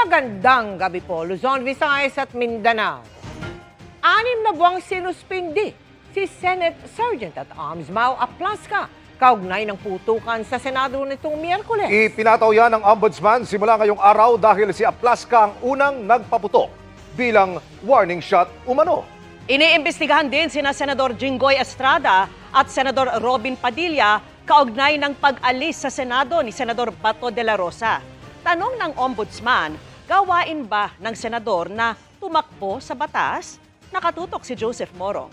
Magandang gabi po, Luzon, Visayas at Mindanao. 6 na buwang sinuspindi si Senate Sergeant at Arms Mau Aplasca kaugnay ng putukan sa Senado nitong Miyerkules. Ipinataw yan ng Ombudsman simula ngayong araw dahil si Aplasca ang unang nagpaputok bilang warning shot umano. Iniimbestigahan din sina Senador Jinggoy Estrada at Senador Robin Padilla kaugnay ng pag-alis sa Senado ni Senador Bato de la Rosa. Tanong ng Ombudsman, gawain ba ng senador na tumakbo sa batas? Nakatutok si Joseph Moro.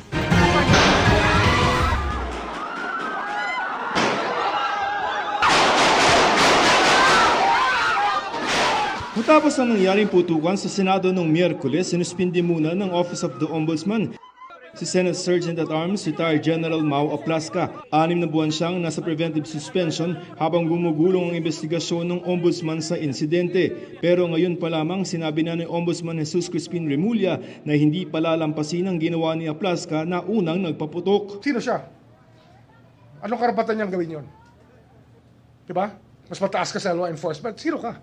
Matapos ang nangyaring putukan sa Senado noong Miyerkules, sinuspindi muna ng Office of the Ombudsman si Senate Sergeant at Arms Retired General Mau Aplasca. 6 na buwan siyang nasa preventive suspension habang gumugulong ang investigasyon ng Ombudsman sa insidente. Pero ngayon pa lamang sinabi na ni Ombudsman Jesus Crispin Remulla na hindi palalampasin ang ginawa ni Aplasca na unang nagpaputok. Sino siya? Anong karapatan niyang gawin yun? Diba? Mas mataas ka sa law enforcement. Sino ka?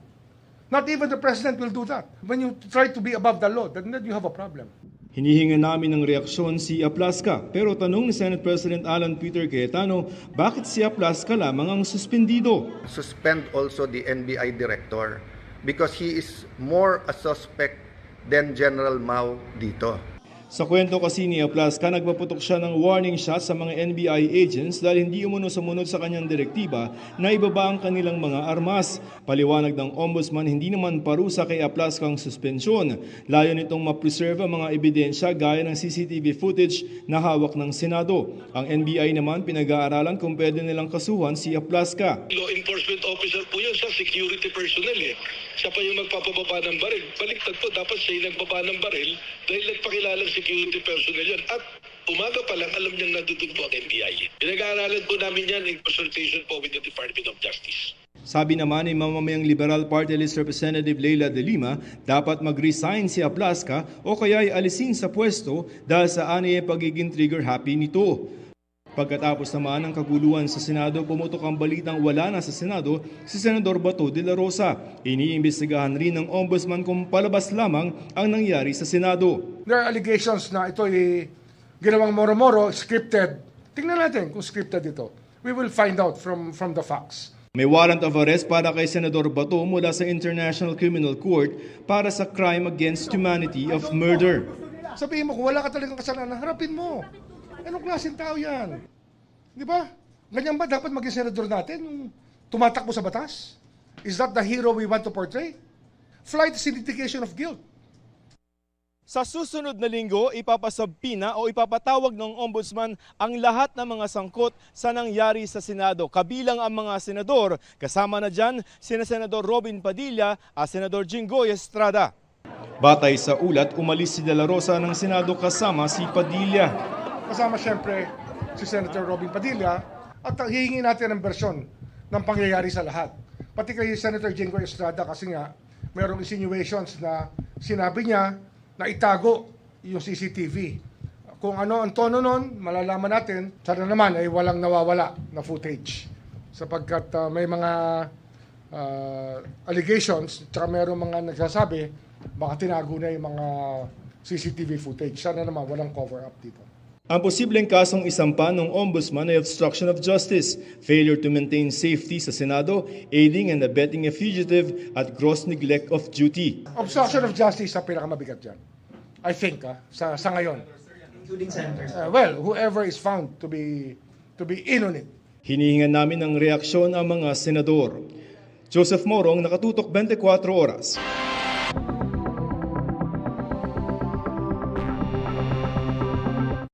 Not even the president will do that. When you try to be above the law, then you have a problem. Hinihinga namin ng reaksyon si Aplasca, pero tanong ni Senate President Alan Peter Cayetano, bakit si Aplasca lamang ang suspendido? Suspend also the NBI director because he is more a suspect than General Mau dito. Sa kwento kasi ni Aplasca, nagpaputok siya ng warning shot sa mga NBI agents dahil hindi umuno sumunod sa kanyang direktiba na ibaba ang kanilang mga armas. Paliwanag ng Ombudsman, hindi naman parusa kay Aplasca ang suspensyon. Layo nitong ma-preserve ang mga ebidensya gaya ng CCTV footage na hawak ng Senado. Ang NBI naman pinag-aaralan kung pwede nilang kasuhan si Aplasca. Law enforcement officer po yan sa security personnel eh. Siya pa yung magpapababa ng baril. Baliktad po, dapat siya yung nagbaba ng baril dahil nagpakilalang security personnel yan. At umaga pa lang, alam niyang nandun po ang NBI. Pinag-aaralan po namin yan in consultation po with the Department of Justice. Sabi naman ni mamamayang Liberal Party List Representative Leila de Lima, dapat mag-resign si Aplasca o kaya ay alisin sa pwesto dahil sa aniyay pagiging trigger-happy nito. Pagkatapos naman ng kaguluhan sa Senado, pumutok ang balitang wala na sa Senado si Senador Bato de la Rosa. Iniimbestigahan rin ng Ombudsman kung palabas lamang ang nangyari sa Senado. There are allegations na ito ay ginawang moro-moro, scripted. Tingnan natin kung scripted ito. We will find out from the facts. May warrant of arrest para kay Senador Bato mula sa International Criminal Court para sa crime against humanity of murder. Sabihin mo, kung wala ka talagang kasalanan, harapin mo. Anong klaseng tao yan? Di ba? Ganyan ba dapat maging senador natin? Yung tumatakbo sa batas? Is that the hero we want to portray? Flight is indication of guilt. Sa susunod na linggo, ipapasabpina o ipapatawag ng Ombudsman ang lahat ng mga sangkot sa nangyari sa Senado. Kabilang ang mga senador, kasama na dyan sina Senador Robin Padilla at Senador Jinggoy Estrada. Batay sa ulat, umalis si De La Rosa ng Senado kasama si Padilla. Kasama siyempre si Senator Robin Padilla at hihingi natin ang bersyon ng pangyayari sa lahat. Pati kay Senator Jinggoy Estrada kasi nga mayroong insinuations na sinabi niya na itago yung CCTV. Kung ano ang tono nun, malalaman natin. Sana naman ay walang nawawala na footage. Sapagkat may mga allegations at mayroong mga nagsasabi baka tinago na yung mga CCTV footage. Sana naman walang cover-up dito. Ang posibleng kasong isampa ng Ombudsman ay obstruction of justice, failure to maintain safety sa Senado, aiding and abetting a fugitive at gross neglect of duty. Obstruction of justice ang pinakamabigat dyan. I think, sa ngayon. Including senators? Well, whoever is found to be in on it. Hinihingan namin ng reaksyon ang mga senador. Joseph Morong, Nakatutok 24 Oras.